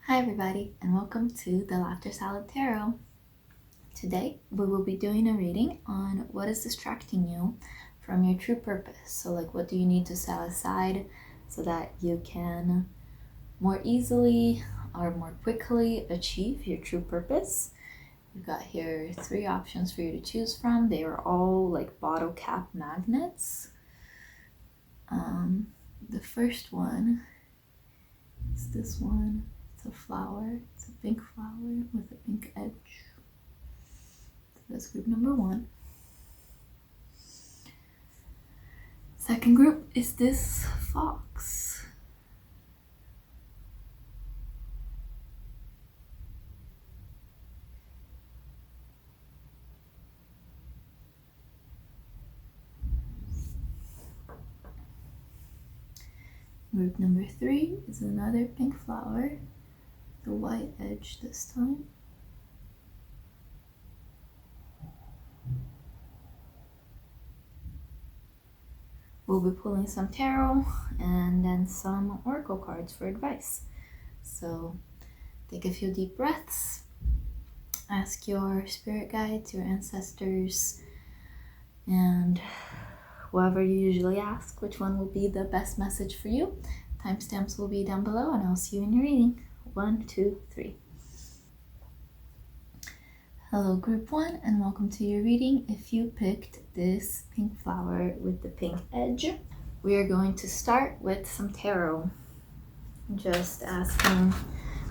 Hi everybody, and welcome to the Laughter Salad Tarot. Today we will be doing a reading on what is distracting you from your true purpose. So what do you need to set aside so that you can more easily or more quickly achieve your true purpose. We've got here 3 options for you to choose from. They are all like bottle cap magnets. The first one is this one. It's a flower. It's a pink flower with a pink edge. So that's group number 1. Second group is this fox. Group number 3 is another pink flower, the white edge this time. We'll be pulling some tarot and then some oracle cards for advice. So take a few deep breaths, ask your spirit guides, your ancestors, and whoever you usually ask which one will be the best message for you. Timestamps will be down below, and I'll see you in your reading. 1, 2, 3. Hello group 1, and welcome to your reading. If you picked this pink flower with the pink edge, we are going to start with some tarot. Just asking,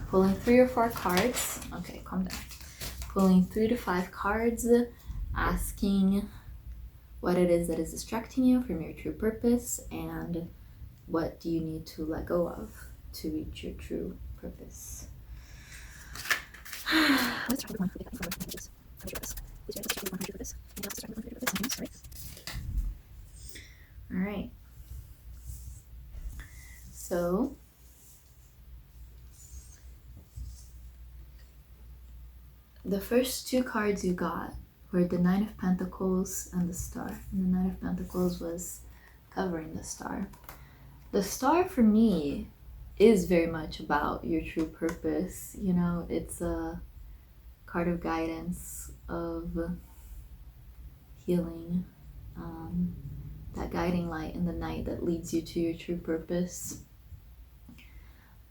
pulling 3 or 4 cards. Okay, calm down. Pulling 3 to 5 cards, asking what it is that is distracting you from your true purpose, and what do you need to let go of to reach your true purpose. Let's start with one. All right. So the first 2 cards you got were the Nine of Pentacles and the Star. And the Nine of Pentacles was covering the Star. The Star for me is very much about your true purpose. You know, it's a card of guidance, of healing, that guiding light in the night that leads you to your true purpose.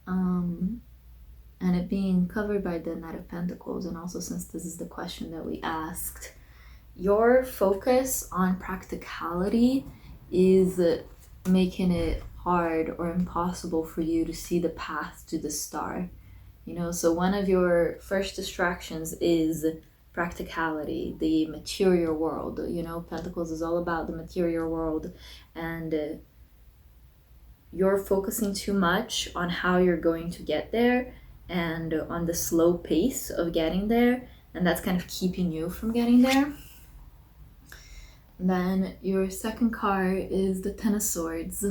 And it being covered by the Knight of Pentacles, and also since this is the question that we asked, your focus on practicality is making it hard or impossible for you to see the path to the star. You know, so one of your first distractions is practicality, the material world. You know, Pentacles is all about the material world, and you're focusing too much on how you're going to get there and on the slow pace of getting there, and that's kind of keeping you from getting there. Then your second card is the Ten of Swords.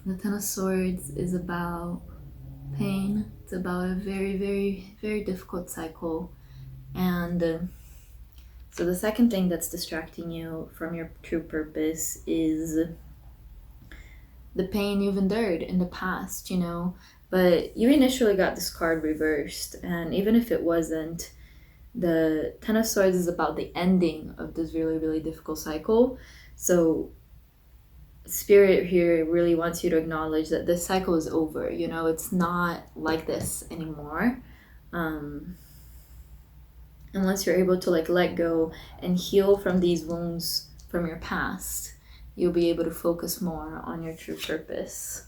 The Ten of Swords is about pain. It's about a very, very, very difficult cycle. And so the second thing that's distracting you from your true purpose is the pain you've endured in the past, you know. But you initially got this card reversed, and even if it wasn't, the Ten of Swords is about the ending of this really, really difficult cycle. So Spirit here really wants you to acknowledge that this cycle is over. You know, it's not like this anymore. Unless you're able to let go and heal from these wounds from your past, you'll be able to focus more on your true purpose.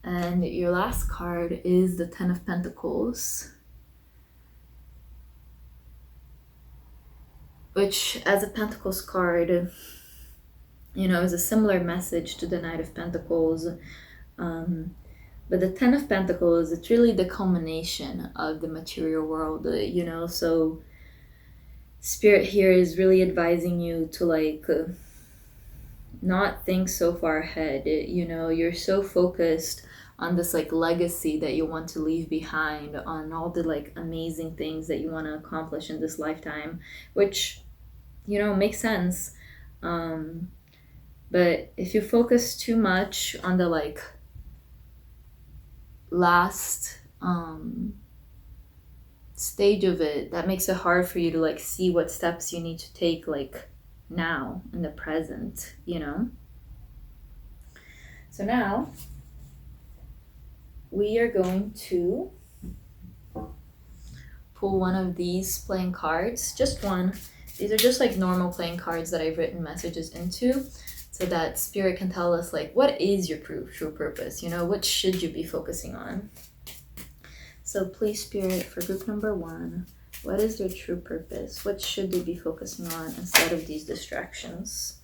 And your last card is the Ten of Pentacles, which, as a Pentacles card, you know, is a similar message to the Knight of Pentacles. But the Ten of Pentacles, it's really the culmination of the material world, you know. So Spirit here is really advising you to not think so far ahead. You know, you're so focused on this legacy that you want to leave behind, on all the amazing things that you want to accomplish in this lifetime, which, you know, makes sense. But if you focus too much on the last stage of it that makes it hard for you to like see what steps you need to take like now in the present, you know? So now we are going to pull one of these playing cards, just one. These are just like normal playing cards that I've written messages into so that spirit can tell us like what is your true purpose, you know, what should you be focusing on. So please, spirit, for group number 1, what is their true purpose? What should they be focusing on instead of these distractions?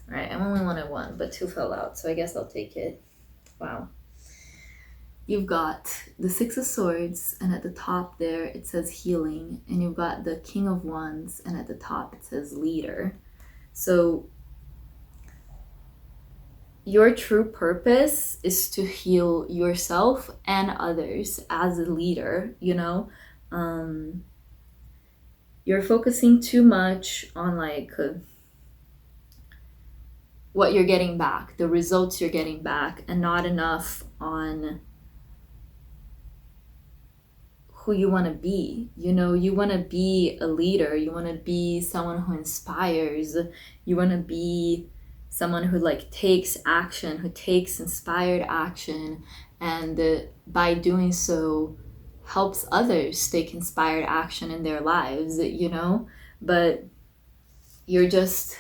All right, I only wanted 1, but 2 fell out, so I guess I'll take it. Wow. You've got the 6 of Swords, and at the top there it says healing, and you've got the King of Wands, and at the top it says leader. So your true purpose is to heal yourself and others as a leader, you know? You're focusing too much on like what you're getting back, the results you're getting back, and not enough on who you want to be. You know, you want to be a leader, you want to be someone who inspires, you want to be someone who like takes action, who takes inspired action, and by doing so helps others take inspired action in their lives, you know? But you're just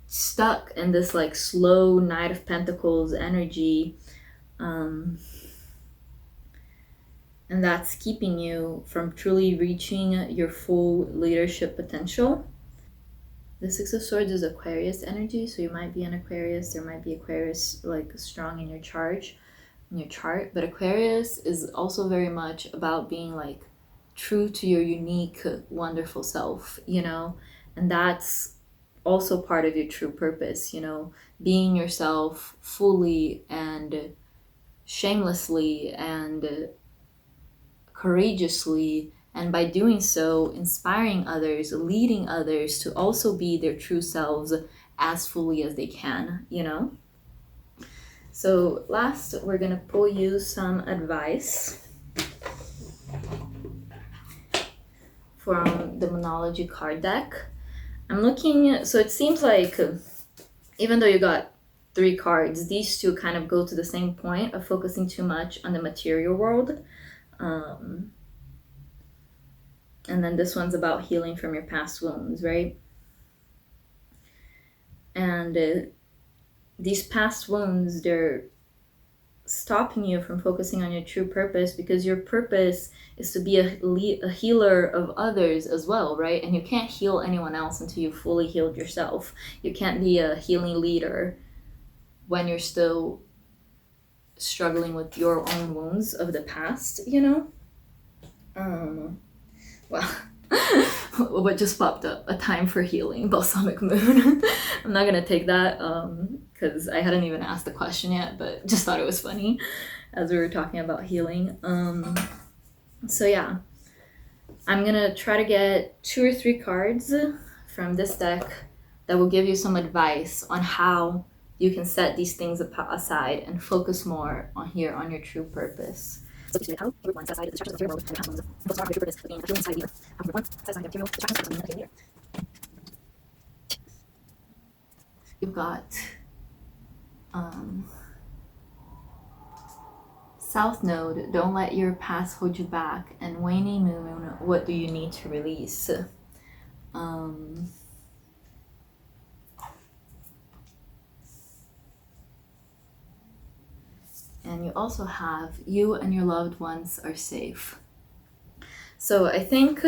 stuck in this like slow Knight of Pentacles energy, and that's keeping you from truly reaching your full leadership potential. The 6 of Swords is Aquarius energy, so you might be an Aquarius. There might be Aquarius like strong in your chart, but Aquarius is also very much about being like true to your unique, wonderful self, you know, and that's also part of your true purpose, you know, being yourself fully and shamelessly and courageously, and by doing so inspiring others, leading others to also be their true selves as fully as they can, you know. So last, we're gonna pull you some advice from the Monology card deck. I'm looking, so it seems like even though you got 3 cards, these 2 kind of go to the same point of focusing too much on the material world. And then this one's about healing from your past wounds, right? And these past wounds, they're stopping you from focusing on your true purpose, because your purpose is to be a healer of others as well, right? And you can't heal anyone else until you've fully healed yourself. You can't be a healing leader when you're still struggling with your own wounds of the past, you know? Well, what just popped up? A time for healing, balsamic moon. I'm not gonna take that because I hadn't even asked the question yet, but just thought it was funny as we were talking about healing. So yeah, I'm gonna try to get 2 or 3 cards from this deck that will give you some advice on how you can set these things aside and focus more on your true purpose. So how you want to set aside the distractions of the material world and your focus more on your true purpose of being a healing side leader. How you want to set aside the material distractions of being a leader. You've got South Node, don't let your past hold you back, and Waning Moon, what do you need to release? And you also have you and your loved ones are safe. So I think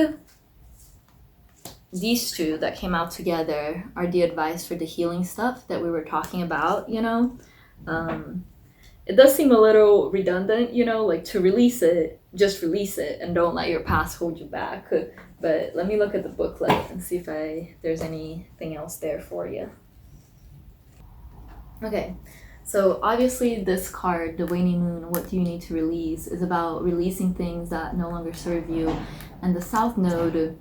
these 2 that came out together are the advice for the healing stuff that we were talking about, you know. It does seem a little redundant, you know, like to release it, just release it and don't let your past hold you back. But let me look at the booklet and see if there's anything else there for you. Okay, so obviously this card, the Waning Moon, what do you need to release, is about releasing things that no longer serve you. And the South Node,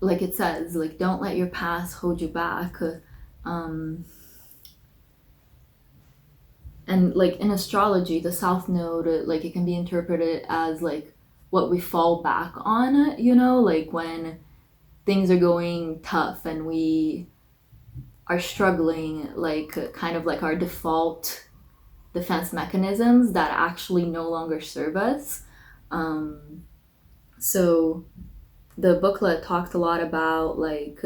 like it says, like don't let your past hold you back. And like in astrology, the south node, like it can be interpreted as like what we fall back on, you know, like when things are going tough and we are struggling, like kind of like our default defense mechanisms that actually no longer serve us. So the booklet talked a lot about like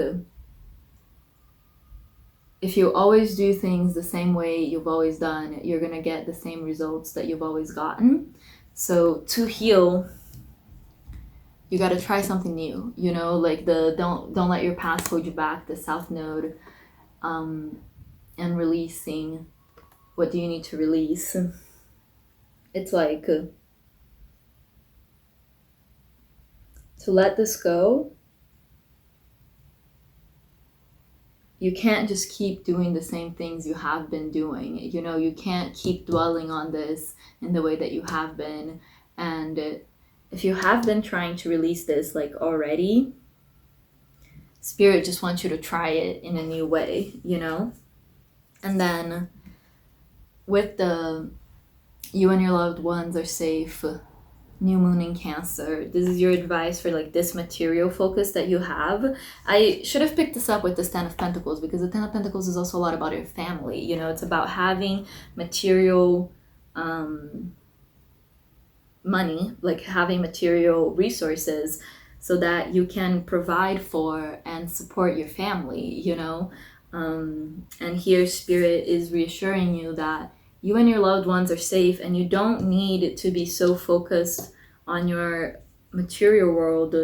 if you always do things the same way you've always done, you're gonna get the same results that you've always gotten. So to heal, you got to try something new. You know, like the don't let your past hold you back. The South Node, and releasing. What do you need to release? It's like to let this go. You can't just keep doing the same things you have been doing. You know, you can't keep dwelling on this in the way that you have been. And if you have been trying to release this like already, spirit just wants you to try it in a new way, you know? And then with the you and your loved ones are safe, new moon in Cancer, this is your advice for like this material focus that you have. I should have picked this up with the Ten of Pentacles, because the Ten of Pentacles is also a lot about your family. You know, it's about having material money, like having material resources so that you can provide for and support your family, you know. And here spirit is reassuring you that you and your loved ones are safe, and you don't need to be so focused on your material world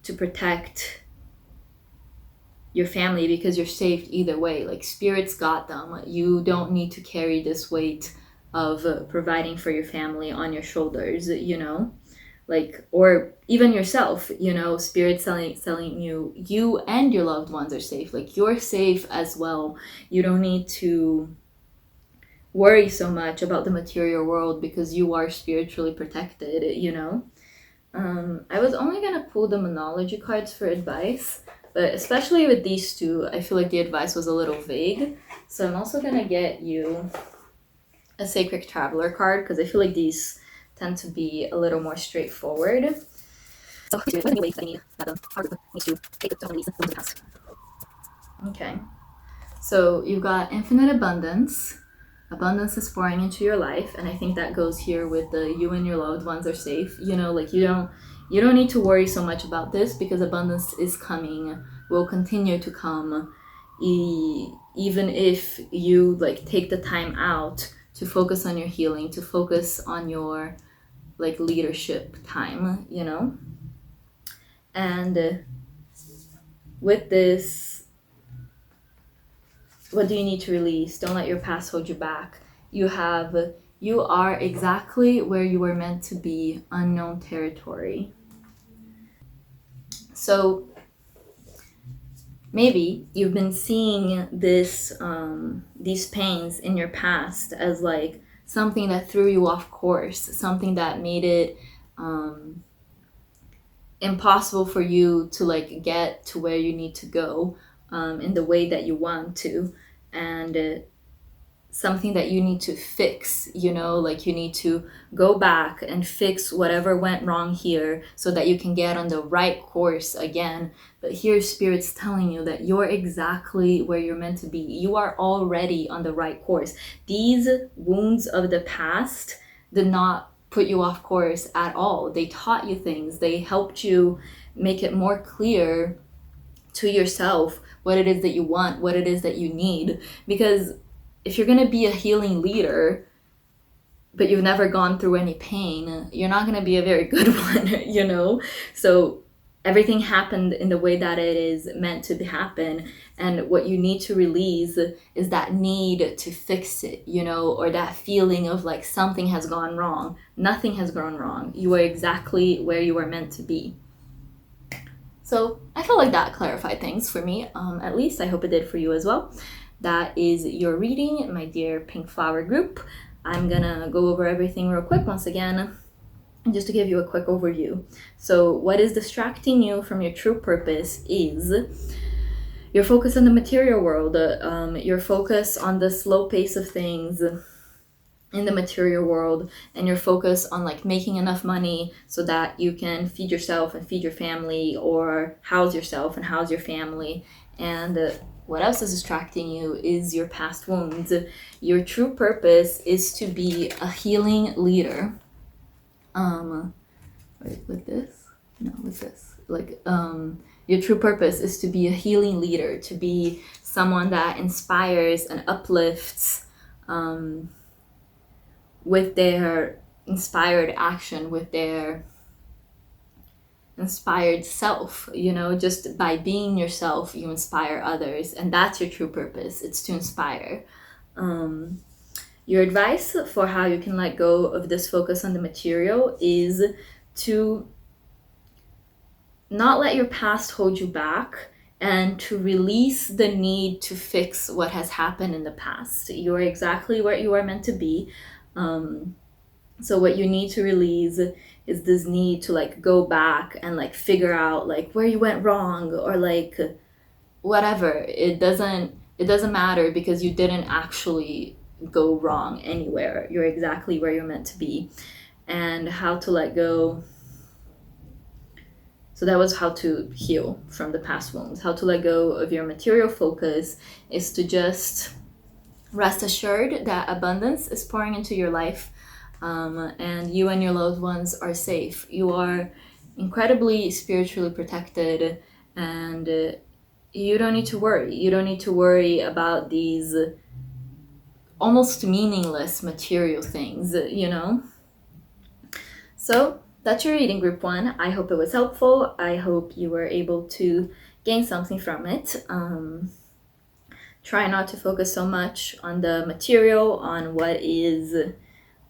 to protect your family, because you're safe either way. Like spirit's got them. You don't need to carry this weight of providing for your family on your shoulders, you know, like, or even yourself, you know. Spirit's telling you you and your loved ones are safe. Like you're safe as well. You don't need to worry so much about the material world because you are spiritually protected, you know. I was only gonna pull the Monology cards for advice, but especially with these two, I feel like the advice was a little vague. So I'm also gonna get you a Sacred Traveler card, because I feel like these tend to be a little more straightforward. So anyways, I need that needs to take it to release from the past. Okay. So you've got infinite abundance. Abundance is pouring into your life, and I think that goes here with the you and your loved ones are safe. You know, like you don't need to worry so much about this, because abundance is coming, will continue to come, even if you like take the time out to focus on your healing, to focus on your like leadership time, you know. And with this, what do you need to release? Don't let your past hold you back. You are exactly where you were meant to be, unknown territory. So maybe you've been seeing these pains in your past as like something that threw you off course, something that made it impossible for you to like get to where you need to go in the way that you want to, and something that you need to fix, you know, like you need to go back and fix whatever went wrong here so that you can get on the right course again. But here spirit's telling you that you're exactly where you're meant to be. You are already on the right course. These wounds of the past did not put you off course at all. They taught you things. They helped you make it more clear to yourself what it is that you want, what it is that you need. Because if you're going to be a healing leader, but you've never gone through any pain, you're not going to be a very good one, you know? So everything happened in the way that it is meant to happen. And what you need to release is that need to fix it, you know, or that feeling of like something has gone wrong. Nothing has gone wrong. You are exactly where you are meant to be. So I feel like that clarified things for me. At least I hope it did for you as well. That is your reading, my dear Pink Flower group. I'm gonna go over everything real quick once again, just to give you a quick overview. So what is distracting you from your true purpose is your focus on the material world, your focus on the slow pace of things, in the material world, and you're focused on like making enough money so that you can feed yourself and feed your family, or house yourself and house your family. And what else is distracting you is your past wounds. Your true purpose is to be a healing leader. Wait, with this? No, with this. Like, your true purpose is to be a healing leader, to be someone that inspires and uplifts, with their inspired action, with their inspired self. Just by being yourself, you inspire others, and that's your true purpose. It's to inspire. Your advice for how you can let go of this focus on the material is to not let your past hold you back, and to release the need to fix what has happened in the past. You are exactly where you are meant to be. So what you need to release is this need to like go back and like figure out like where you went wrong, or like whatever. It doesn't matter, because you didn't actually go wrong anywhere. You're exactly where you're meant to be. And how to let go. So that was how to heal from the past wounds. How to let go of your material focus is to just rest assured that abundance is pouring into your life, and you and your loved ones are safe. You are incredibly spiritually protected, and you don't need to worry. You don't need to worry about these almost meaningless material things, So that's your reading, group 1. I hope it was helpful. I hope you were able to gain something from it. Try not to focus so much on the material, on what is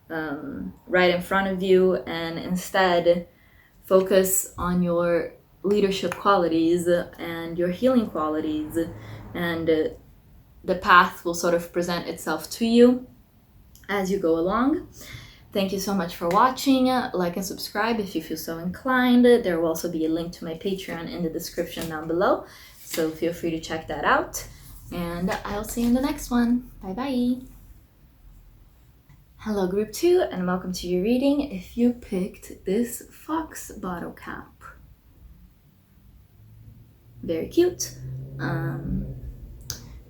right in front of you, and instead focus on your leadership qualities and your healing qualities, and the path will sort of present itself to you as you go along. Thank you so much for watching. Like and subscribe if you feel so inclined. There will also be a link to my Patreon in the description down below, so feel free to check that out. And I'll see you in the next one. Bye bye. Hello, group 2, and welcome to your reading. If you picked this fox bottle cap, very cute.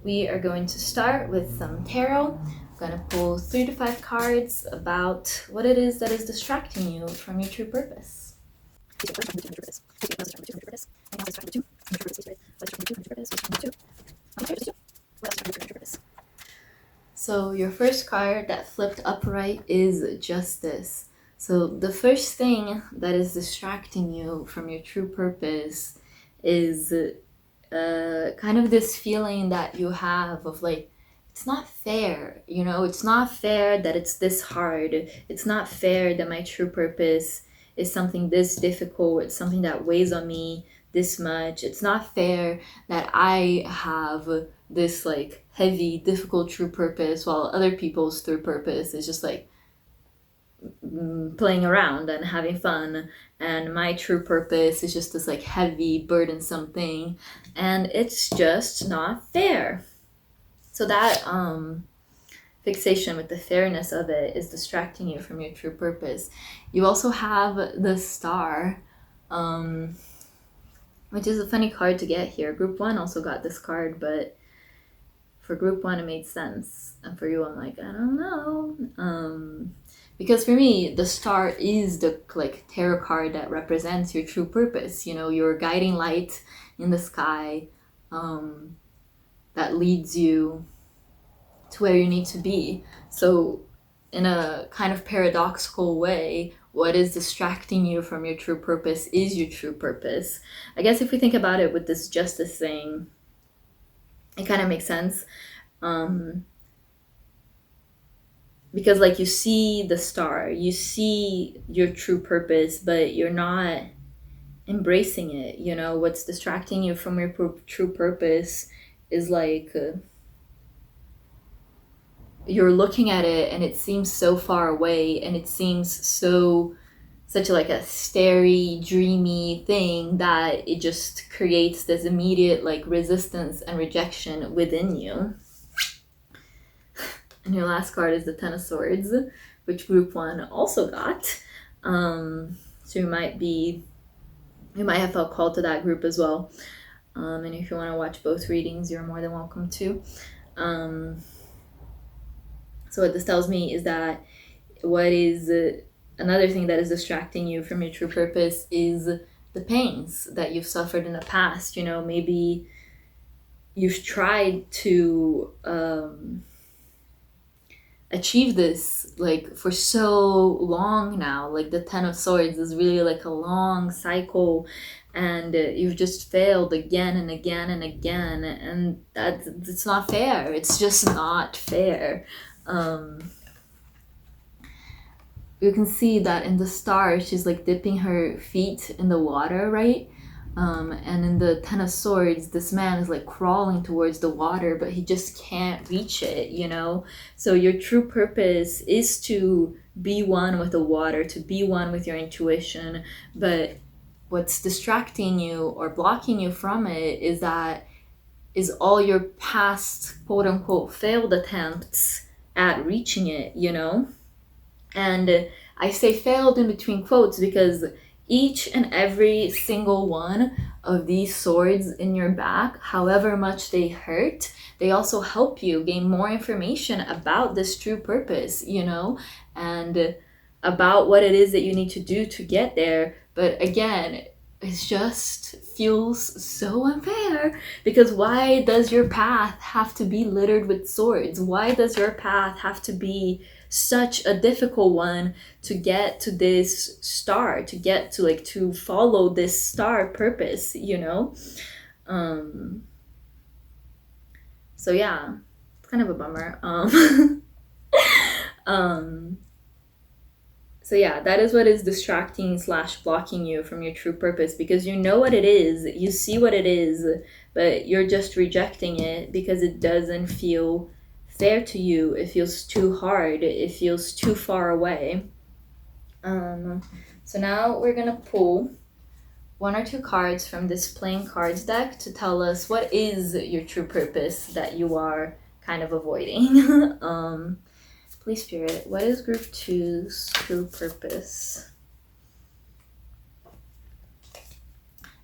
We are going to start with some tarot. I'm going to pull 3 to 5 cards about what it is that is distracting you from your true purpose. So your first card that flipped upright is Justice. So the first thing that is distracting you from your true purpose is kind of this feeling that you have of like, it's not fair, it's not fair that it's this hard. It's not fair that my true purpose is something this difficult. It's something that weighs on me this much. It's not fair that I have this like heavy, difficult true purpose, while other people's true purpose is just like playing around and having fun, and my true purpose is just this like heavy, burdensome thing, and it's just not fair. So that fixation with the fairness of it is distracting you from your true purpose. You also have the Star, which is a funny card to get here. Group 1 also got this card, but for group 1 it made sense, and for you I'm like, I don't know. Because for me, the Star is the like tarot card that represents your true purpose. Your guiding light in the sky, that leads you to where you need to be. So in a kind of paradoxical way, what is distracting you from your true purpose is your true purpose. I guess if we think about it with this Justice thing, it kind of makes sense. Because like you see the Star, you see your true purpose, but you're not embracing it. What's distracting you from your true purpose is like you're looking at it and it seems so far away, and it seems such like a starry, dreamy thing that it just creates this immediate like resistance and rejection within you. And your last card is the Ten of Swords, which group 1 also got. So you might have felt called to that group as well. And if you want to watch both readings, you're more than welcome to. So what this tells me is that what is another thing that is distracting you from your true purpose is the pains that you've suffered in the past. Maybe you've tried to achieve this like for so long now. Like the Ten of Swords is really like a long cycle, and you've just failed again and again and again, and it's not fair. It's just not fair. You can see that in the star, she's like dipping her feet in the water, right? And in the Ten of Swords, this man is like crawling towards the water, but he just can't reach it, So your true purpose is to be one with the water, to be one with your intuition. But what's distracting you or blocking you from it is all your past quote unquote failed attempts at reaching it, And I say failed in between quotes because each and every single one of these swords in your back, however much they hurt, they also help you gain more information about this true purpose, and about what it is that you need to do to get there. But again, it just feels so unfair, because why does your path have to be littered with swords? Why does your path have to be such a difficult one to get to this star, to get to to follow this star purpose, so yeah, it's kind of a bummer. So yeah, that is what is distracting / blocking you from your true purpose, because you know what it is, you see what it is, but you're just rejecting it because it doesn't feel fair to you. It feels too hard. It feels too far away. So now we're gonna pull 1 or 2 cards from this playing cards deck to tell us what is your true purpose that you are kind of avoiding. Please, Spirit, what is group 2's true purpose?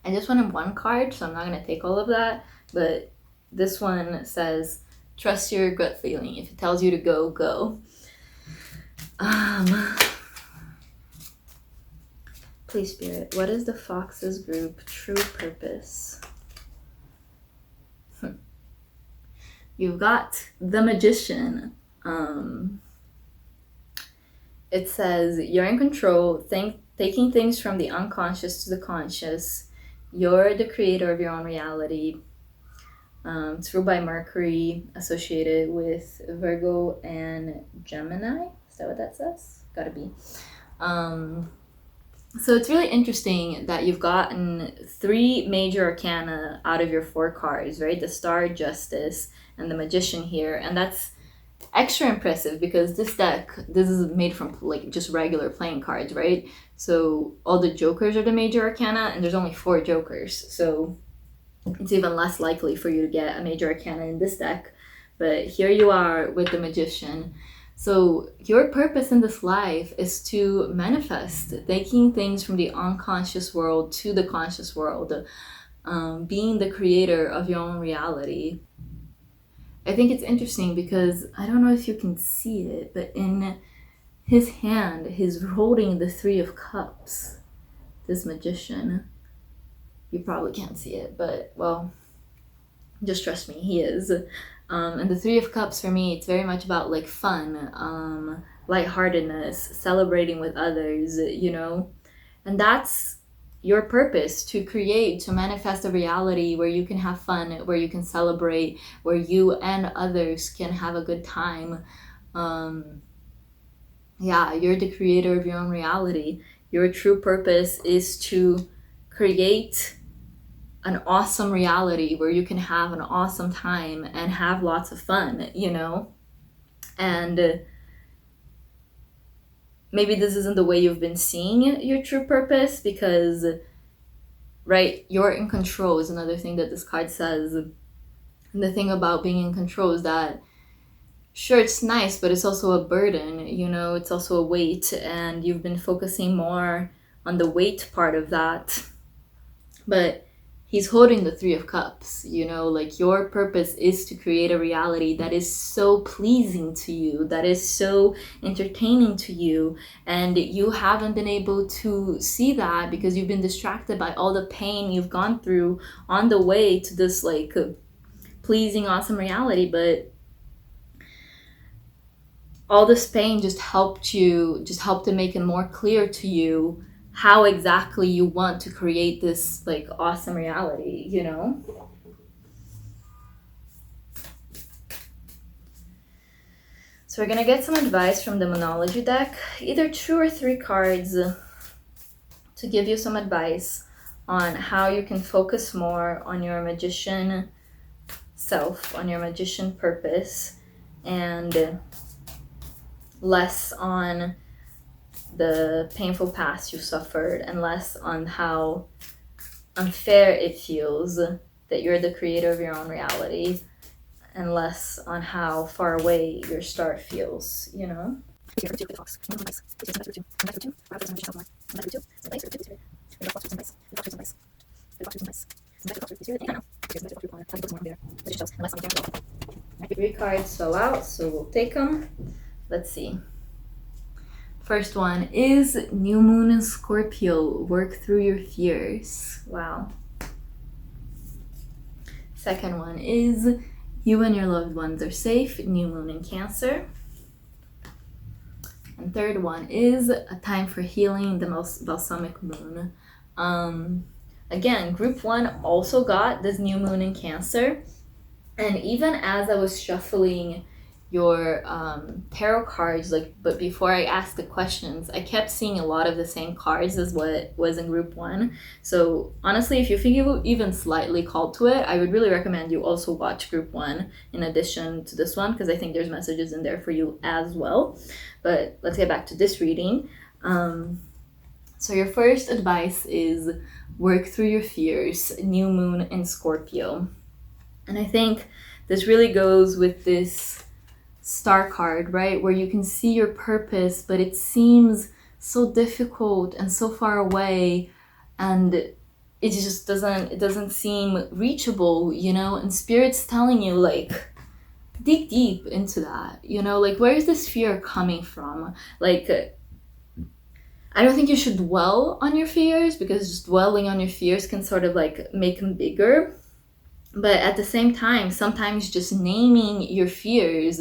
I just wanted 1 card, so I'm not gonna take all of that, but this one says, trust your gut feeling. If it tells you to go, go. Please, Spirit, what is the Fox's group true purpose? You've got the Magician. It says, you're in control, taking things from the unconscious to the conscious. You're the creator of your own reality. It's ruled by Mercury, associated with Virgo and Gemini. Is that what that says? Gotta be. So it's really interesting that you've gotten 3 major arcana out of your 4 cards, right? The Star, Justice, and the Magician here. And that's extra impressive because this is made from just regular playing cards, right? So all the jokers are the major arcana, and there's only 4 jokers. So it's even less likely for you to get a major arcana in this deck. But here you are with the Magician. So your purpose in this life is to manifest, taking things from the unconscious world to the conscious world, being the creator of your own reality. I think it's interesting because I don't know if you can see it, but in his hand, he's holding the 3 of Cups, this Magician. You probably can't see it, but, well, just trust me, he is. And the 3 of Cups, for me, it's very much about, fun, lightheartedness, celebrating with others, And that's your purpose, to create, to manifest a reality where you can have fun, where you can celebrate, where you and others can have a good time. You're the creator of your own reality. Your true purpose is to create an awesome reality where you can have an awesome time and have lots of fun, And maybe this isn't the way you've been seeing your true purpose, because, right, you're in control is another thing that this card says. And the thing about being in control is that sure, it's nice, but it's also a burden, you know, it's also a weight, and you've been focusing more on the weight part of that. But he's holding the Three of Cups, you know, like your purpose is to create a reality that is so pleasing to you, that is so entertaining to you, and you haven't been able to see that because you've been distracted by all the pain you've gone through on the way to this like pleasing, awesome reality. But all this pain just helped to make it more clear to you how exactly you want to create this like awesome reality, you know? So we're gonna get some advice from the Monology deck, either two or three cards to give you some advice on how you can focus more on your magician self, on your magician purpose, and less on the painful past you suffered, and less on how unfair it feels that you're the creator of your own reality, and less on how far away your start feels, you know? Three cards fell out, so we'll take them. Let's see. First one is New Moon in Scorpio. Work through your fears. Wow. Second one is You and your loved ones are safe. New Moon in Cancer. And third one is A Time for Healing, the most balsamic moon. Again, group one also got this new moon in Cancer. And even as I was shuffling your tarot cards, like, but before I asked the questions, I kept seeing a lot of the same cards as what was in group one. So honestly, if you think you even slightly called to it, I would really recommend you also watch group one in addition to this one, because I think there's messages in there for you as well. But let's get back to this reading. So your first advice is work through your fears, new moon in Scorpio. And I think this really goes with this star card, right? Where you can see your purpose, but it seems so difficult and so far away, and it doesn't seem reachable, you know? And Spirit's telling you, like, dig deep into that, you know? Like, where is this fear coming from? Like, I don't think you should dwell on your fears, because just dwelling on your fears can sort of like make them bigger. But at the same time, sometimes just naming your fears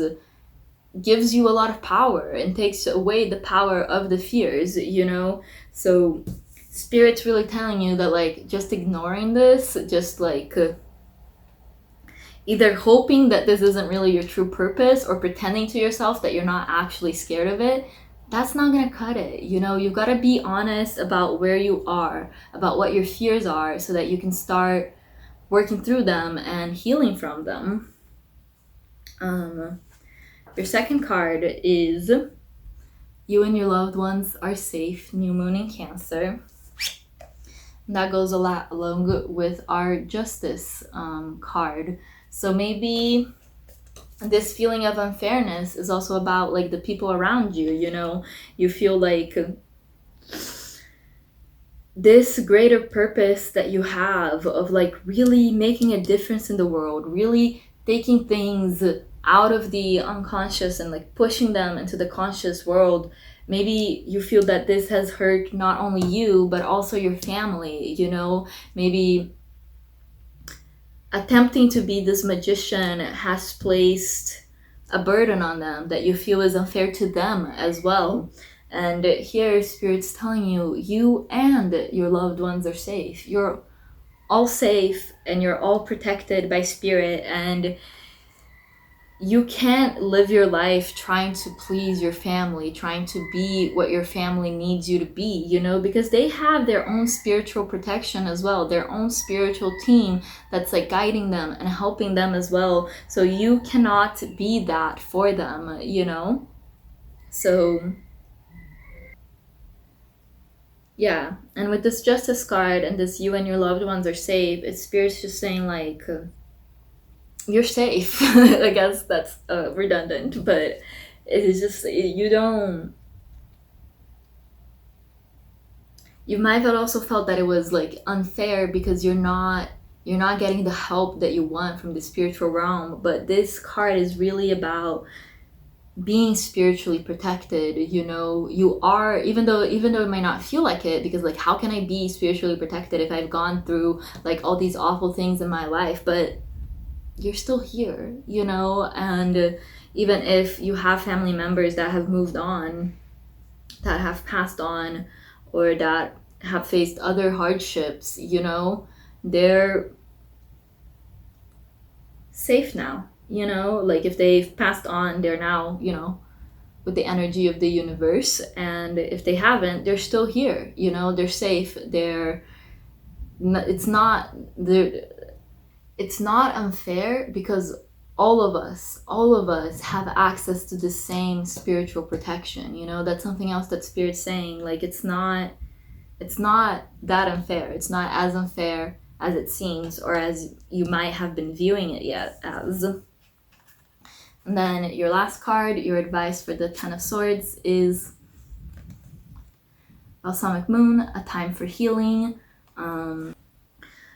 gives you a lot of power and takes away the power of the fears, you know? So Spirit's really telling you that, like, just ignoring this, just like either hoping that this isn't really your true purpose or pretending to yourself that you're not actually scared of it, that's not gonna cut it. You know, you've got to be honest about where you are, about what your fears are, so that you can start working through them and healing from them. Your second card is You and your loved ones are safe, new moon in Cancer. And that goes a lot along with our Justice card. So maybe this feeling of unfairness is also about like the people around you, you know? You feel like this greater purpose that you have of like really making a difference in the world, really taking things out of the unconscious and like pushing them into the conscious world. Maybe you feel that this has hurt not only you but also your family, you know? Maybe attempting to be this magician has placed a burden on them that you feel is unfair to them as well. And here, Spirit's telling you, you and your loved ones are safe. You're all safe and you're all protected by Spirit, and you can't live your life trying to please your family, trying to be what your family needs you to be, you know, because they have their own spiritual protection as well, their own spiritual team that's like guiding them and helping them as well. So you cannot be that for them, you know? So yeah, and with this Justice card and this You and your loved ones are safe, it's Spirit's just saying like, you're safe. I guess that's redundant, but it's just you might have also felt that it was like unfair because you're not getting the help that you want from the spiritual realm. But this card is really about being spiritually protected. You are, even though it might not feel like it, because like, how can I be spiritually protected if I've gone through like all these awful things in my life? But you're still here, and even if you have family members that have moved on, that have passed on, or that have faced other hardships, they're safe now. Like, if they've passed on, they're now, with the energy of the universe. And if they haven't, they're still here. They're safe. It's not they're it's not unfair, because all of us have access to the same spiritual protection. That's something else that Spirit's saying. Like, it's not that unfair. It's not as unfair as it seems, or as you might have been viewing it yet as. And then your last card, your advice for the Ten of Swords, is Balsamic Moon, a time for healing.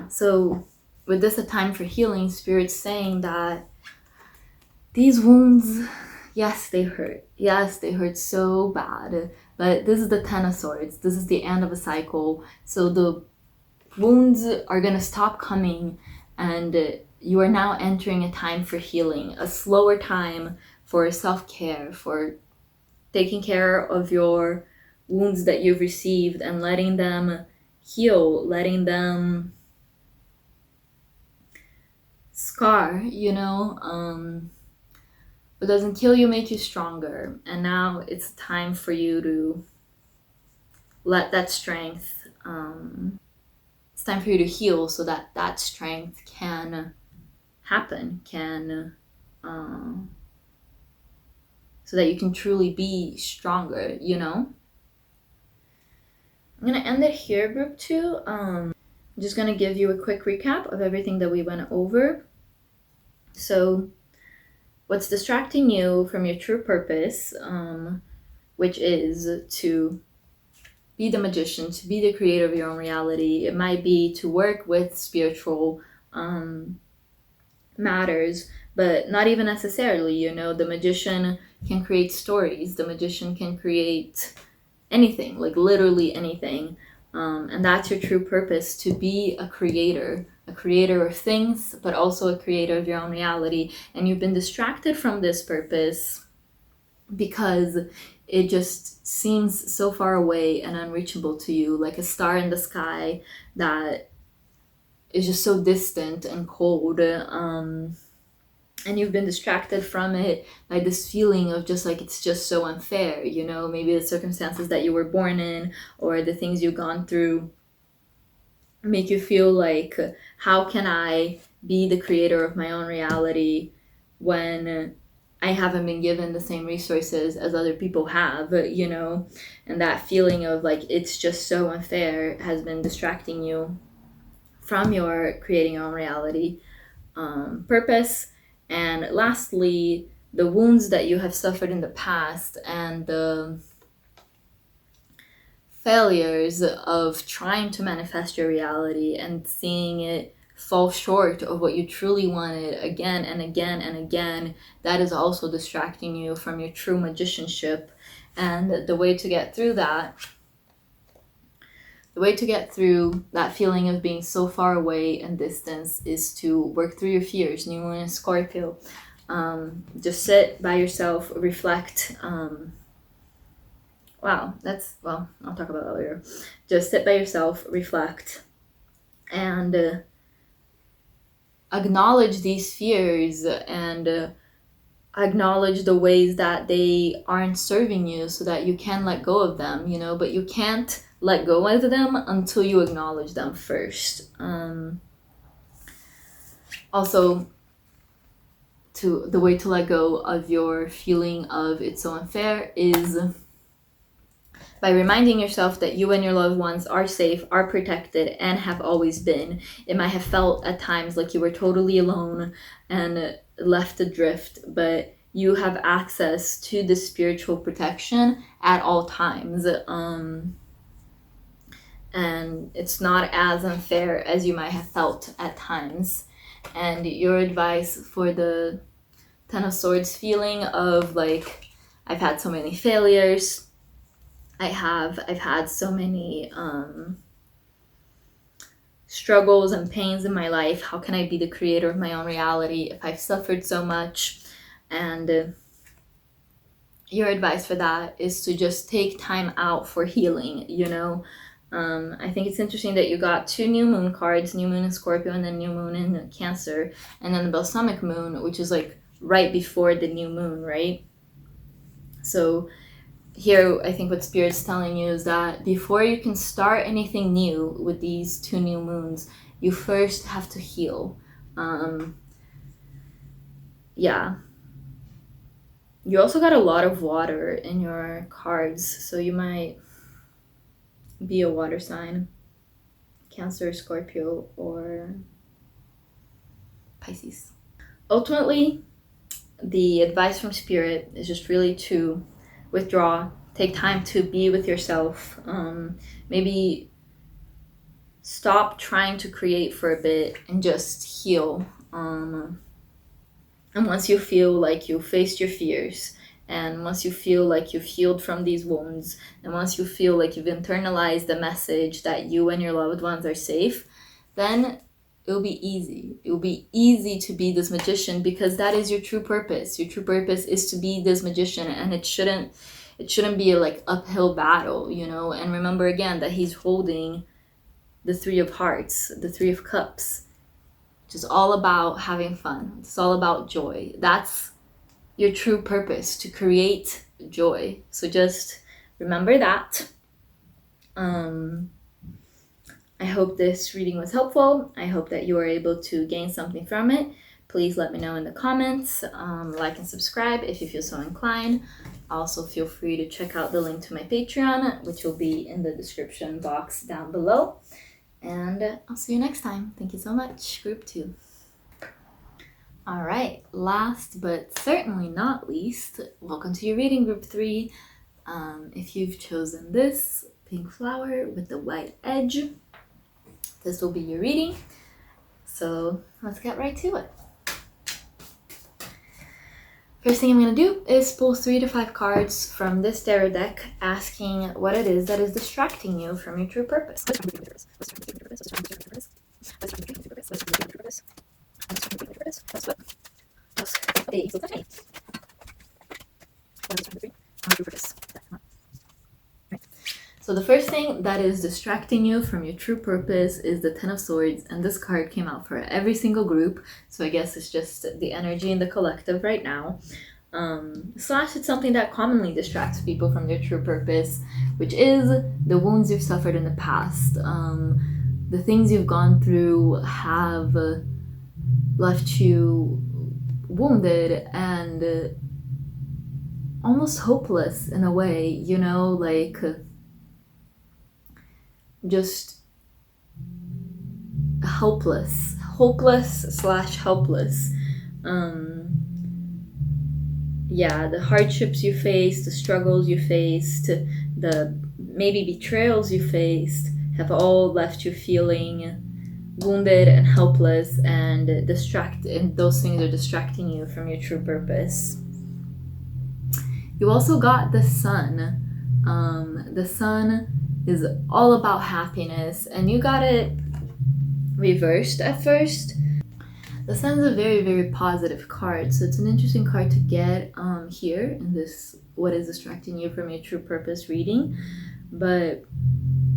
So with this, a time for healing, Spirit's saying that these wounds, yes, they hurt. Yes, they hurt so bad. But this is the Ten of Swords. This is the end of a cycle. So the wounds are going to stop coming, and you are now entering a time for healing, a slower time for self-care, for taking care of your wounds that you've received and letting them heal, letting them scar. What doesn't kill you make you stronger. And now it's time for you to let that strength, it's time for you to heal, so that that strength can happen, so that you can truly be stronger. I'm gonna end it here, group 2. I'm just gonna give you a quick recap of everything that we went over. So what's distracting you from your true purpose, which is to be the magician, to be the creator of your own reality. It might be to work with spiritual matters, but not even necessarily. The magician can create stories. The magician can create anything, like literally anything. And that's your true purpose, to be a creator of things, but also a creator of your own reality. And you've been distracted from this purpose because it just seems so far away and unreachable to you, like a star in the sky that is just so distant and cold. And you've been distracted from it by this feeling of just like, it's just so unfair. Maybe the circumstances that you were born in, or the things you've gone through, make you feel like, how can I be the creator of my own reality when I haven't been given the same resources as other people have. And that feeling of like, it's just so unfair, has been distracting you from your creating your own reality purpose. And lastly, the wounds that you have suffered in the past, and the failures of trying to manifest your reality and seeing it fall short of what you truly wanted again and again and again, that is also distracting you from your true magicianship. And the way to get through that, feeling of being so far away and distance, is to work through your fears. New Moon in Scorpio. Just sit by yourself, reflect. I'll talk about that later. Just sit by yourself, reflect, and acknowledge these fears, and acknowledge the ways that they aren't serving you, so that you can let go of them. But you can't let go of them until you acknowledge them first. Also, the way to let go of your feeling of it's so unfair is By reminding yourself that you and your loved ones are safe, are protected, and have always been. It might have felt at times like you were totally alone and left adrift, but you have access to the spiritual protection at all times. And it's not as unfair as you might have felt at times. And your advice for the Ten of Swords feeling of like, I've had so many failures. I've had so many struggles and pains in my life. How can I be the creator of my own reality if I've suffered so much? And your advice for that is to just take time out for healing, you know? I think it's interesting that you got 2 new moon cards, new moon in Scorpio and then new moon in Cancer, and then the balsamic moon, which is like right before the new moon, right? So here, I think what Spirit's telling you is that before you can start anything new with these 2 new moons, you first have to heal. Yeah. You also got a lot of water in your cards, so you might be a water sign, Cancer, Scorpio, or Pisces. Ultimately, the advice from Spirit is just really to withdraw, take time to be with yourself, maybe stop trying to create for a bit and just heal. And once you feel like you faced your fears, and once you feel like you've healed from these wounds, and once you feel like you've internalized the message that you and your loved ones are safe, then it'll be easy. It will be easy to be this magician, because that is your true purpose. Your true purpose is to be this magician, and it shouldn't be a like uphill battle, you know. And remember again that he's holding the 3 of Hearts, the 3 of Cups, which is all about having fun. It's all about joy. That's your true purpose, to create joy. So just remember that. I hope this reading was helpful. I hope that you were able to gain something from it. Please let me know in the comments. Like and subscribe if you feel so inclined. Also, feel free to check out the link to my Patreon, which will be in the description box down below. And I'll see you next time. Thank you so much, Group 2. All right, last but certainly not least, welcome to your reading, Group 3. If you've chosen this pink flower with the white edge, this will be your reading. So let's get right to it. First thing I'm going to do is pull 3 to 5 cards from this tarot deck, asking what it is that is distracting you from your true purpose. So the first thing that is distracting you from your true purpose is the Ten of Swords, and this card came out for every single group, so I guess it's just the energy in the collective right now. Slash, it's something that commonly distracts people from their true purpose, which is the wounds you've suffered in the past. The things you've gone through have left you wounded and almost hopeless in a way, you know, like just hopeless. Yeah, the hardships you faced, the struggles you faced, the maybe betrayals you faced have all left you feeling wounded and helpless and and those things are distracting you from your true purpose. You also got the Sun. The Sun is all about happiness, and you got it reversed at first. The Sun is a very, very positive card, so it's an interesting card to get here in this what is distracting you from your true purpose reading. But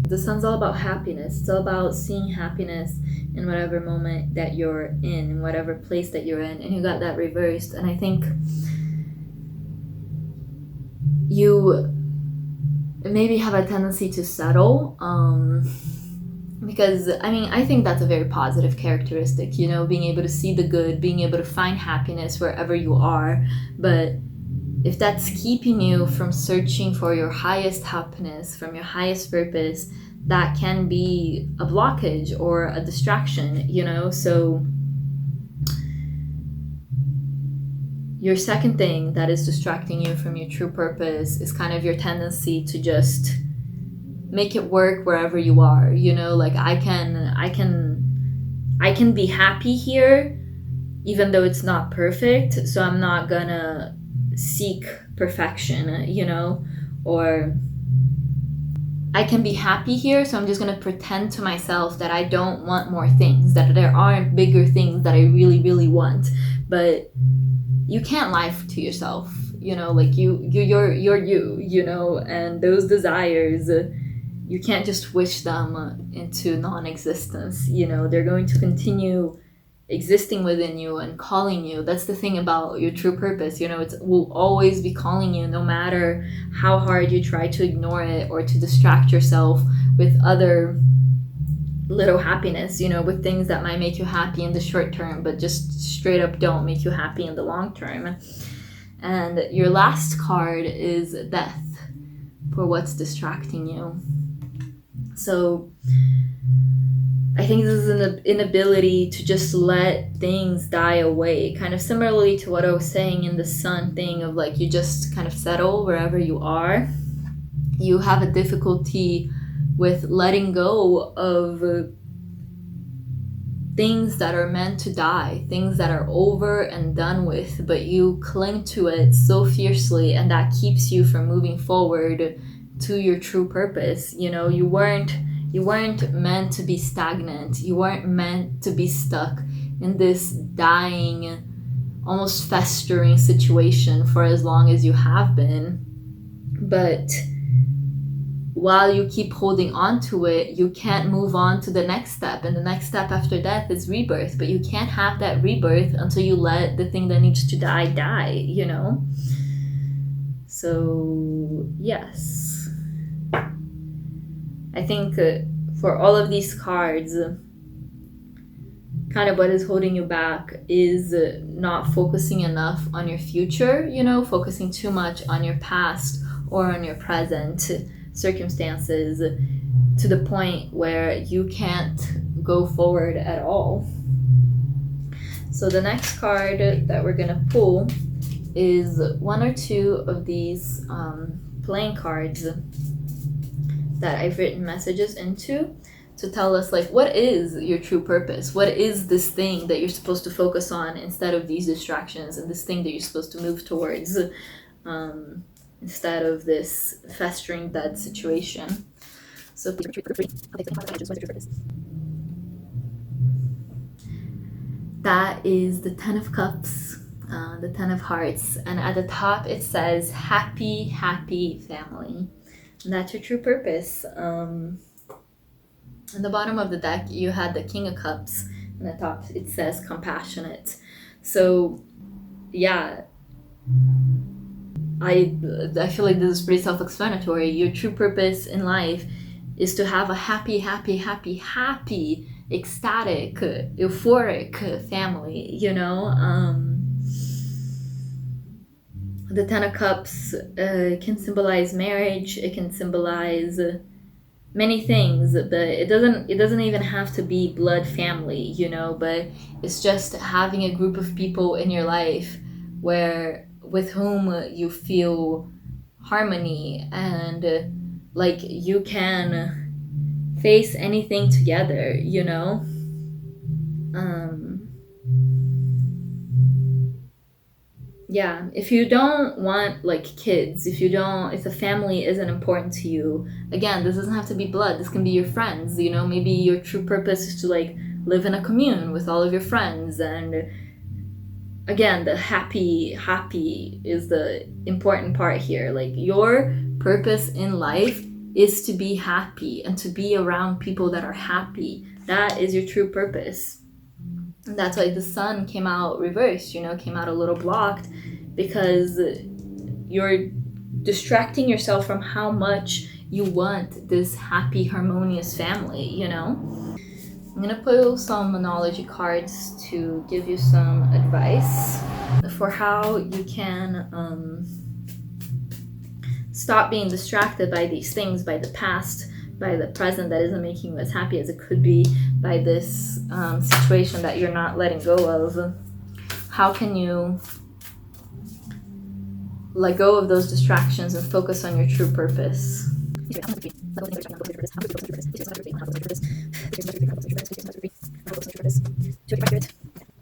the Sun's all about happiness. It's all about seeing happiness in whatever moment that you're in whatever place that you're in, and you got that reversed. And I think you maybe have a tendency to settle, because I mean, I think that's a very positive characteristic, you know, being able to see the good, being able to find happiness wherever you are. But if that's keeping you from searching for your highest happiness, from your highest purpose, that can be a blockage or a distraction, you know? So your second thing that is distracting you from your true purpose is kind of your tendency to just make it work wherever you are, you know? Like I can be happy here even though it's not perfect, so I'm not gonna seek perfection, you know? Or I can be happy here, so I'm just gonna pretend to myself that I don't want more things, that there aren't bigger things that I really, really want. But you can't lie to yourself, you know? Like you're you know? And those desires, you can't just wish them into non-existence, you know? They're going to continue existing within you and calling you. That's the thing about your true purpose, you know? It will always be calling you, no matter how hard you try to ignore it or to distract yourself with other little happiness, you know, with things that might make you happy in the short term but just straight up don't make you happy in the long term. And your last card is death, for what's distracting you. So I think this is an inability to just let things die away, kind of similarly to what I was saying in the sun thing of like you just kind of settle wherever you are. You have a difficulty with letting go of things that are meant to die, things that are over and done with, but you cling to it so fiercely, and that keeps you from moving forward to your true purpose. You know, you weren't meant to be stagnant. You weren't meant to be stuck in this dying, almost festering situation for as long as you have been. But while you keep holding on to it, you can't move on to the next step. And the next step after death is rebirth. But you can't have that rebirth until you let the thing that needs to die, you know? So, yes. I think for all of these cards, kind of what is holding you back is not focusing enough on your future, you know, focusing too much on your past or on your present circumstances to the point where you can't go forward at all. So the next card that we're gonna pull is one or two of these playing cards that I've written messages into to tell us, like, what is your true purpose? What is this thing that you're supposed to focus on instead of these distractions, and this thing that you're supposed to move towards instead of this festering dead situation? So please, that is the Ten of Cups, the Ten of Hearts, and at the top it says happy, happy family. And that's your true purpose. On the bottom of the deck, you had the King of Cups, and at the top it says compassionate. So, yeah, I feel like this is pretty self-explanatory. Your true purpose in life is to have a happy, happy, happy, happy, ecstatic, euphoric family, you know? The Ten of Cups can symbolize marriage. It can symbolize many things, but it doesn't even have to be blood family, you know? But it's just having a group of people in your life with whom you feel harmony, and like you can face anything together, you know? Yeah, if you don't want like kids, if the family isn't important to you, again, this doesn't have to be blood. This can be your friends, you know? Maybe your true purpose is to like live in a commune with all of your friends. And again, the happy is the important part here. Like, your purpose in life is to be happy and to be around people that are happy. That is your true purpose. And that's why the sun came out reversed, you know, came out a little blocked, because you're distracting yourself from how much you want this happy, harmonious family, you know? I'm gonna pull some Monology cards to give you some advice for how you can stop being distracted by these things, by the past, by the present that isn't making you as happy as it could be, by this situation that you're not letting go of. How can you let go of those distractions and focus on your true purpose?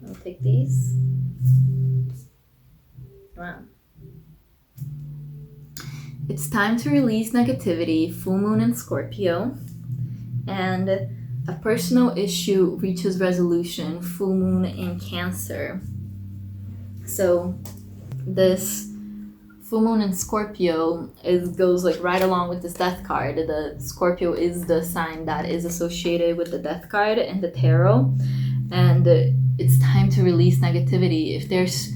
I'll take these. Wow. It's time to release negativity, full moon in Scorpio, and a personal issue reaches resolution, full moon in Cancer. So this full moon in Scorpio goes like right along with this death card. The Scorpio is the sign that is associated with the death card in the tarot, and it's time to release negativity. If there's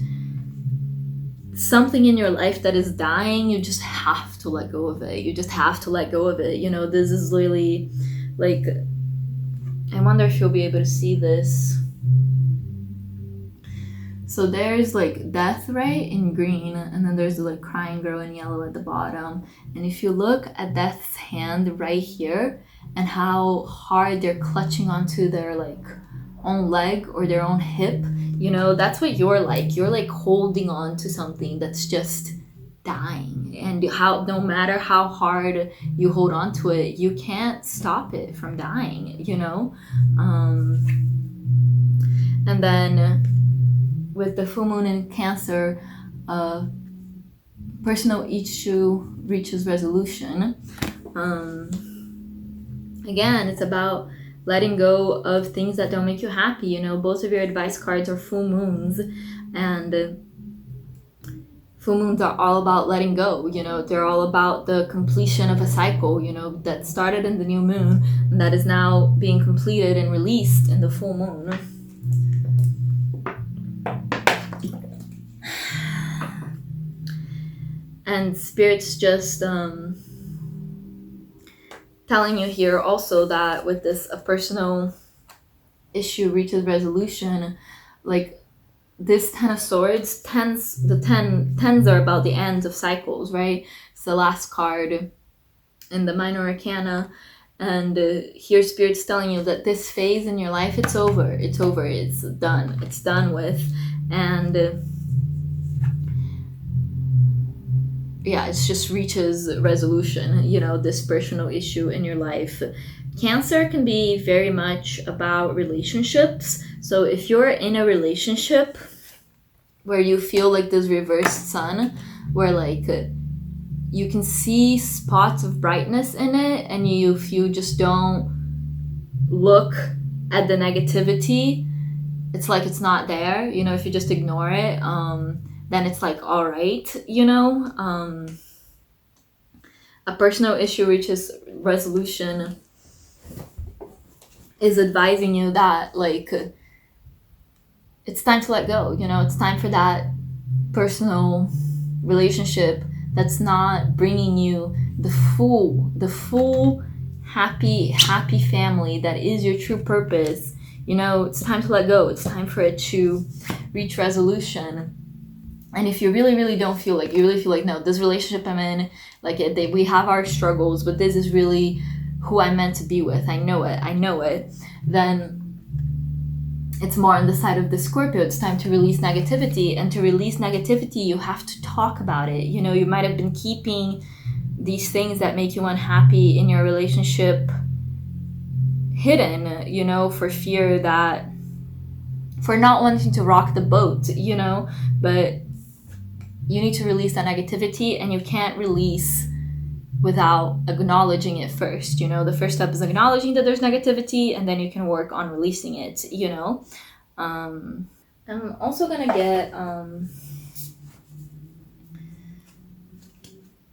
something in your life that is dying, you just have to let go of it. You just have to let go of it. You know, this is really like, I wonder if you'll be able to see this. So there's like death, right, in green, and then there's the like crying girl in yellow at the bottom. And if you look at death's hand right here and how hard they're clutching onto their like own leg or their own hip, you know, that's what you're like. You're like holding on to something that's just dying, and how no matter how hard you hold on to it, you can't stop it from dying, you know. And then with the full moon in Cancer, personal issue reaches resolution. Again, it's about letting go of things that don't make you happy. You know, both of your advice cards are full moons, and full moons are all about letting go. You know, they're all about the completion of a cycle, you know, that started in the new moon and that is now being completed and released in the full moon. And Spirit's just telling you here also that with this a personal issue reaches resolution, like this 10 of swords, tens are about the ends of cycles, right? It's the last card in the minor arcana, and here Spirit's telling you that this phase in your life, it's over, it's done with. And yeah, it just reaches resolution, you know, this personal issue in your life. Cancer can be very much about relationships. So if you're in a relationship where you feel like this reversed sun, where like you can see spots of brightness in it, and if you just don't look at the negativity, it's like it's not there, you know. If you just ignore it, then it's like, all right, you know. A personal issue reaches resolution is advising you that like it's time to let go, you know. It's time for that personal relationship that's not bringing you the full happy family that is your true purpose. You know, it's time to let go. It's time for it to reach resolution. And if you really don't feel like, you really feel like, no, this relationship I'm in, like we have our struggles, but this is really who I'm meant to be with, I know it, then it's more on the side of the Scorpio. It's time to release negativity. And to release negativity, you have to talk about it. You know, you might have been keeping these things that make you unhappy in your relationship hidden, you know, for not wanting to rock the boat, you know. But you need to release that negativity, and you can't release without acknowledging it first. You know, the first step is acknowledging that there's negativity, and then you can work on releasing it, you know. I'm also gonna get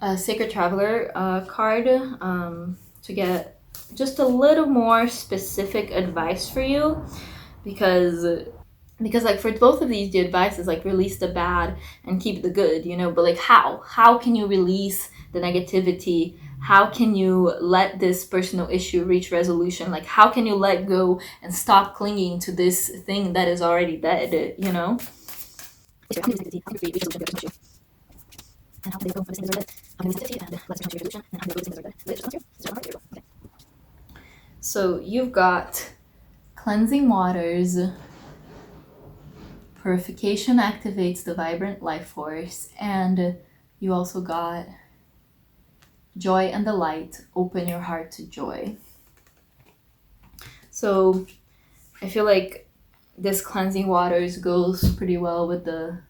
a Sacred Traveler card to get just a little more specific advice for you, because like for both of these, the advice is like release the bad and keep the good, you know. But like how can you release the negativity? How can you let this personal issue reach resolution? Like how can you let go and stop clinging to this thing that is already dead, you know? And how can they go for this thing that are dead? How can we sensitivity and So you've got cleansing waters, purification activates the vibrant life force, and you also got joy and the light, open your heart to joy. So I feel like this cleansing waters goes pretty well with the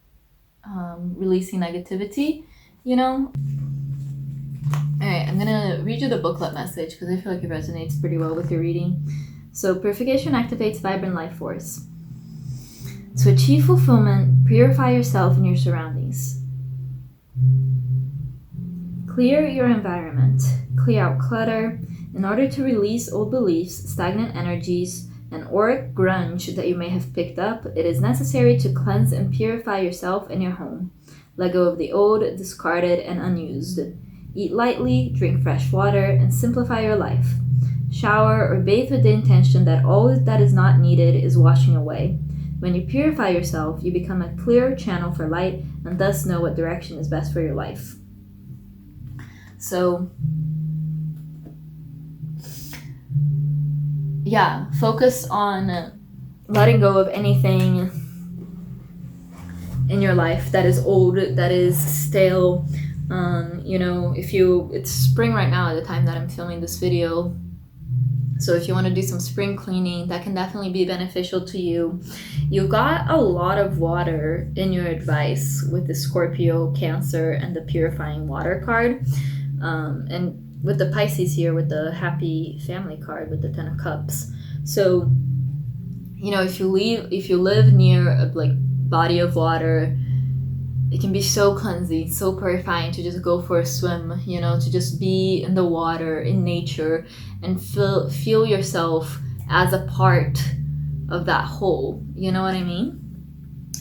releasing negativity, you know? Alright, I'm gonna read you the booklet message because I feel like it resonates pretty well with your reading. So, purification activates vibrant life force. To achieve fulfillment, purify yourself and your surroundings. Clear your environment. Clear out clutter. In order to release old beliefs, stagnant energies, and auric grunge that you may have picked up, it is necessary to cleanse and purify yourself and your home. Let go of the old, discarded, and unused. Eat lightly, drink fresh water, and simplify your life. Shower or bathe with the intention that all that is not needed is washing away. When you purify yourself, you become a clearer channel for light and thus know what direction is best for your life. So, yeah, focus on letting go of anything in your life that is old, that is stale. It's spring right now at the time that I'm filming this video. So if you want to do some spring cleaning, that can definitely be beneficial to you. You got a lot of water in your advice with the Scorpio, Cancer, and the Purifying Water card. And with the Pisces here, with the Happy Family card, with the Ten of Cups. So, if you live near a body of water, it can be so cleansing, so purifying to just go for a swim, to just be in the water, in nature, and feel yourself as a part of that whole, you know what I mean?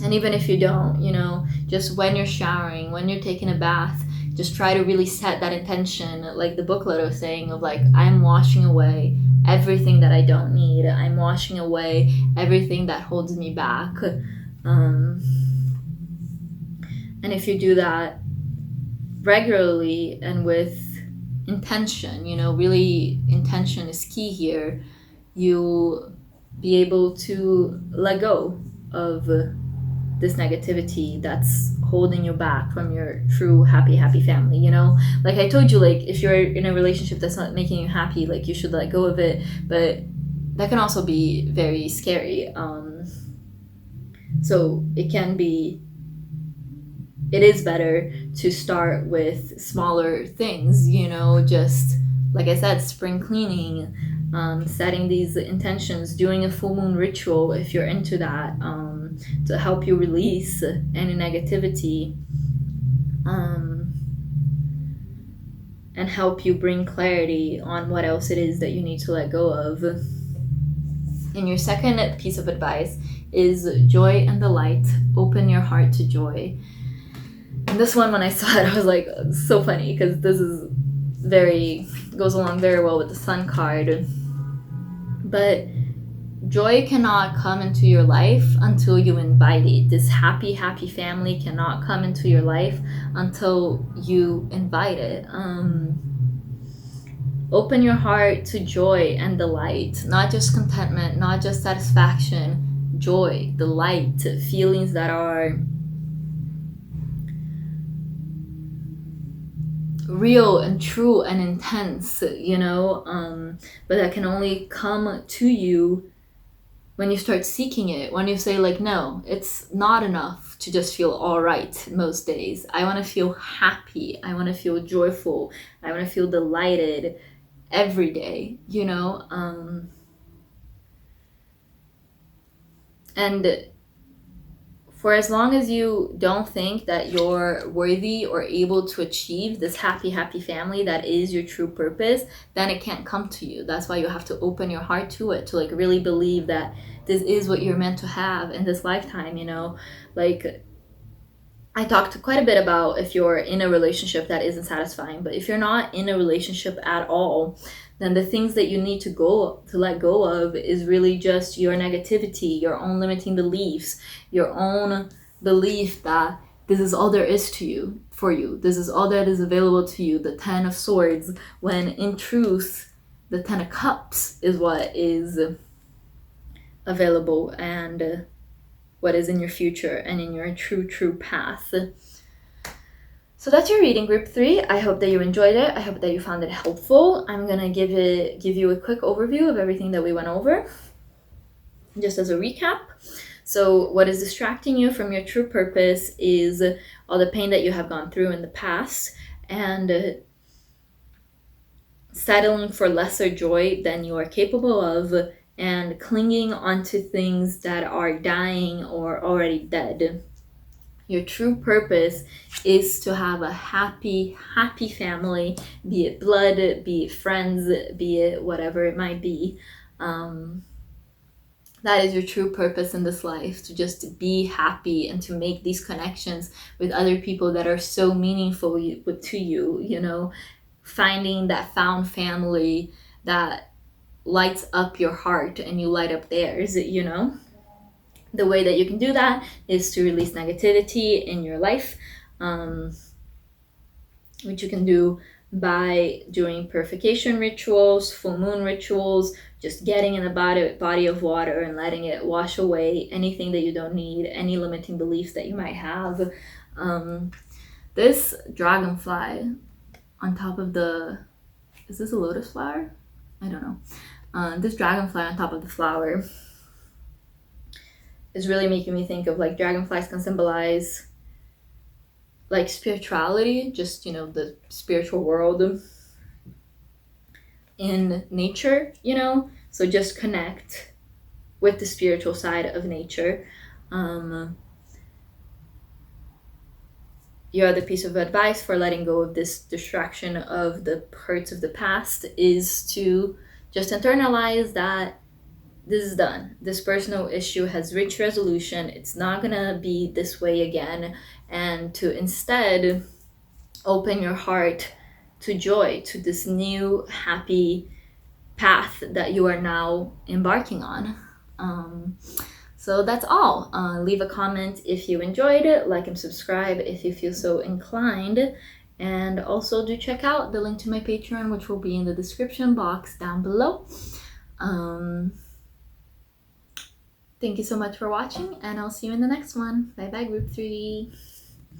And even if you don't, just when you're showering, when you're taking a bath, just try to really set that intention, like the booklet was saying, of I'm washing away everything that I don't need. I'm washing away everything that holds me back. And if you do that regularly and with intention, really intention is key here, you'll be able to let go of this negativity that's holding you back from your true happy family. Like I told you, if you're in a relationship that's not making you happy, you should let go of it, but that can also be very scary. So it is better to start with smaller things, just like I said, spring cleaning, setting these intentions, doing a full moon ritual if you're into that, to help you release any negativity, and help you bring clarity on what else it is that you need to let go of. And your second piece of advice is joy and the light. Open your heart to joy. And this one, when I saw it, I was like, so funny, because this is goes along very well with the Sun card. But joy cannot come into your life until you invite it. This happy family cannot come into your life until you invite it. Open your heart to joy and delight, not just contentment, not just satisfaction, joy, delight, feelings that are real and true and intense, but that can only come to you when you start seeking it, when you say no, it's not enough to just feel all right most days. I want to feel happy. I want to feel joyful. I want to feel delighted every day, and for as long as you don't think that you're worthy or able to achieve this happy family that is your true purpose, then it can't come to you. That's why you have to open your heart to it, to really believe that this is what you're meant to have in this lifetime. I talked quite a bit about if you're in a relationship that isn't satisfying, but if you're not in a relationship at all, then the things that you need to let go of is really just your negativity, your own limiting beliefs, your own belief that this is all there is for you. This is all that is available to you, the 10 of Swords, when in truth, the 10 of cups is what is available and what is in your future and in your true path. So that's your reading, group 3. I hope that you enjoyed it. I hope that you found it helpful. I'm gonna give you a quick overview of everything that we went over, just as a recap. So what is distracting you from your true purpose is all the pain that you have gone through in the past, and settling for lesser joy than you are capable of, and clinging onto things that are dying or already dead. Your true purpose is to have a happy family, be it blood, be it friends, be it whatever it might be. That is your true purpose in this life, to just be happy and to make these connections with other people that are so meaningful to you, you know, finding that found family that lights up your heart and you light up theirs, you know. The way that you can do that is to release negativity in your life, which you can do by doing purification rituals, full moon rituals, just getting in a body of water and letting it wash away anything that you don't need, any limiting beliefs that you might have. This dragonfly on top of is this a lotus flower? I don't know. This dragonfly on top of the flower is really making me think of, like, dragonflies can symbolize like spirituality, just, you know, the spiritual world in nature, you know, so just connect with the spiritual side of nature. Your other piece of advice for letting go of this distraction of the hurts of the past is to just internalize that this is done. This personal issue has reached resolution. It's not gonna be this way again. And to instead open your heart to joy, to this new happy path that you are now embarking on. So that's all. Leave a comment if you enjoyed it, like and subscribe if you feel so inclined. And also do check out the link to my Patreon, which will be in the description box down below. Thank you so much for watching, and I'll see you in the next one. Bye bye, group 3.